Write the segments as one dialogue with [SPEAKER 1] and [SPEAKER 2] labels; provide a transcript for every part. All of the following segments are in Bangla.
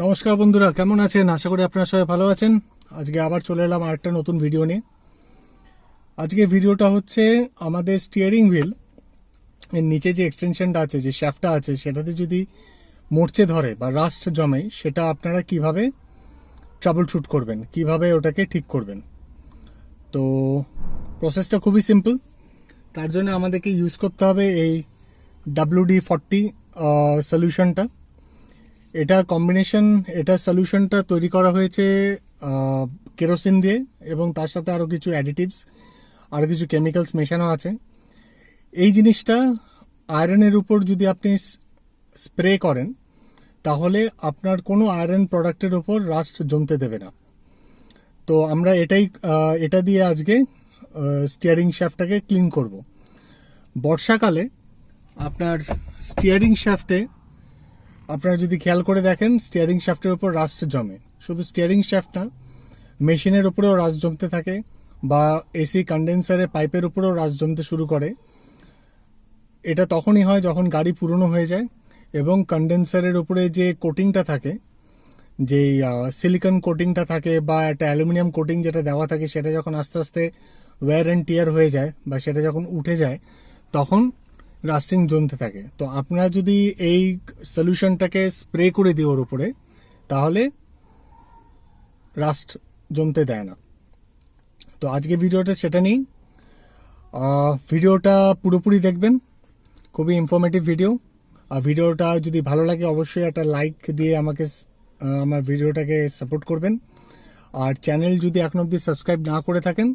[SPEAKER 1] নমস্কার বন্ধুরা, কেমন আছেন? আশা করি আপনারা সবাই ভালো আছেন। আজকে আবার চলে এলাম আরেকটা নতুন ভিডিও নিয়ে। আজকে ভিডিওটা হচ্ছে আমাদের স্টিয়ারিং হুইল এর নিচে যে এক্সটেনশনটা আছে, যে শ্যাফটটা আছে, সেটাতে যদি মরচে ধরে বা রাস্ট জমে, সেটা আপনারা কিভাবে ট্রাবল শুট করবেন, কিভাবে ওটাকে ঠিক করবেন। তো প্রসেসটা খুবই সিম্পল। তার জন্য আমাদেরকে ইউজ করতে হবে এই WD-40 সলিউশনটা। এটা কম্বিনেশন, এটা সলিউশনটা তৈরি করা হয়েছে কেরোসিন দিয়ে, এবং তার সাথে আরও কিছু অ্যাডিটিভস, আরও কিছু কেমিক্যালস মেশানো আছে। এই জিনিসটা আয়রনের উপর যদি আপনি স্প্রে করেন, তাহলে আপনার কোনো আয়রন প্রোডাক্টের ওপর রাস্ট জমতে দেবে না। তো আমরা এটা দিয়ে আজকে স্টিয়ারিং শ্যাফটটাকে ক্লিন করব। বর্ষাকালে আপনার স্টিয়ারিং শ্যাফটে আপনারা যদি খেয়াল করে দেখেন, স্টিয়ারিং শ্যাফটের উপর রাস্ট জমে। শুধু স্টিয়ারিং শ্যাফট না, মেশিনের উপরেও রাস্ট জমতে থাকে, বা এসি কন্ডেন্সারের পাইপের উপরেও রাস্ট জমতে শুরু করে। এটা তখনই হয় যখন গাড়ি পুরনো হয়ে যায় এবং কন্ডেন্সারের উপরে যে কোটিংটা থাকে, যে সিলিকন কোটিংটা থাকে বা একটা অ্যালুমিনিয়াম কোটিং যেটা দেওয়া থাকে, সেটা যখন আস্তে আস্তে ওয়্যার অ্যান্ড টিয়ার হয়ে যায় বা সেটা যখন উঠে যায়, তখন রাস্টিং জমতে থাকে। তো আপনারা যদি এই সলিউশনটাকে স্প্রে করে দিই ওর উপরে, তাহলে রাস্ট জমতে দেয় না। তো আজকে ভিডিওটা সেটা নিই। ভিডিওটা পুরোপুরি দেখবেন, খুবই ইনফরমেটিভ ভিডিও। আর ভিডিওটা যদি ভালো লাগে, অবশ্যই একটা লাইক দিয়ে আমাকে আমার ভিডিওটাকে সাপোর্ট করবেন। আর চ্যানেল যদি এখন অবধি সাবস্ক্রাইব না করে থাকেন,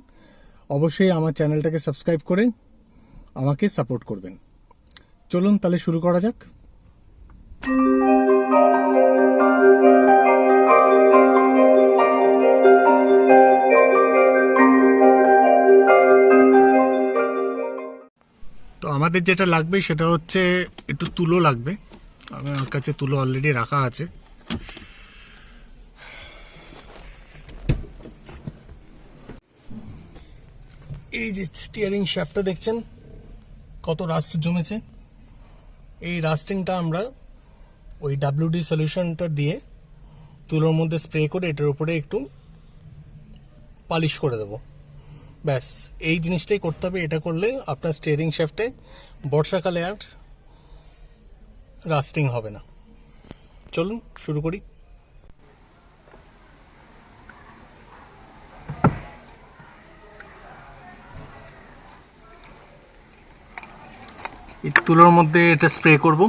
[SPEAKER 1] অবশ্যই আমার চ্যানেলটাকে সাবস্ক্রাইব করে আমাকে সাপোর্ট করবেন। চলুন তাহলে শুরু করা যাক। তো আমাদের যেটা লাগবে সেটা হচ্ছে একটু তুলো লাগবে। আমার কাছে তুলো অলরেডি রাখা আছে। এই যে স্টিয়ারিং শ্যাফটটা দেখছেন কত রাস্ট জমেছে, এই রাস্টিংটা আমরা ওই WD সলিউশনটা দিয়ে তুলোর মধ্যে স্প্রে করে এটার উপরে একটু পালিশ করে দেবো। ব্যাস, এই জিনিসটাই করতে হবে। এটা করলে আপনার স্টিয়ারিং শ্যাফটে বর্ষাকালে আর রাস্টিং হবে না। চলুন শুরু করি। এই তুলোর মধ্যে এটা স্প্রে করব।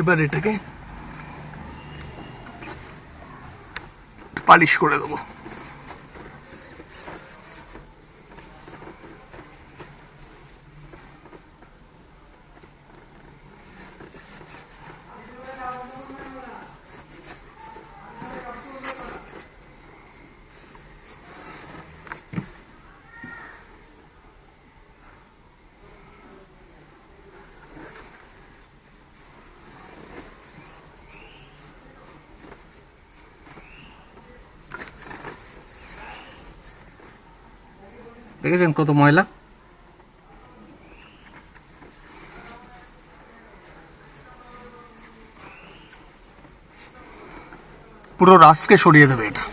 [SPEAKER 1] এবার এটাকে পালিশ করে দেবো। দেখেছেন কত ময়লা। পুরো রাস্টকে সরিয়ে দেবে এটা।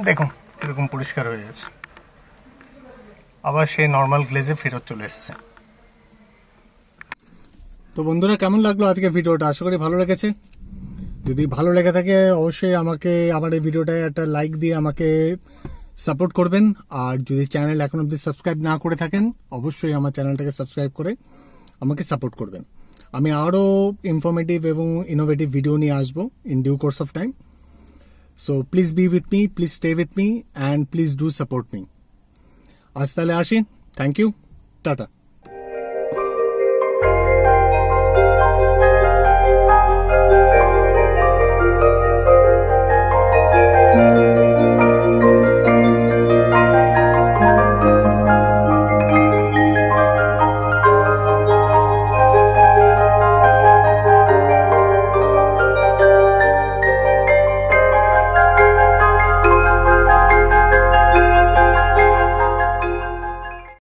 [SPEAKER 1] দেখুন এরকম পরিষ্কার হয়ে গেছে, আবার সেই নর্মাল গ্লেজে ফেরত চলে এসছে। তো বন্ধুরা, কেমন লাগলো আজকে ভিডিওটা? আশা করি ভালো লেগেছে। যদি ভালো লেগে থাকে, অবশ্যই আমাকে আবার এই ভিডিওটায় একটা লাইক দিয়ে আমাকে সাপোর্ট করবেন। আর যদি চ্যানেল এখন অবধি সাবস্ক্রাইব না করে থাকেন, অবশ্যই আমার চ্যানেলটাকে সাবস্ক্রাইব করে আমাকে সাপোর্ট করবেন। আমি আরও ইনফরমেটিভ এবং ইনোভেটিভ ভিডিও নিয়ে আসবো in due course of time. So please be with me, please stay with me, and please do support me. আজ তাহলে আসি। Thank you, tata.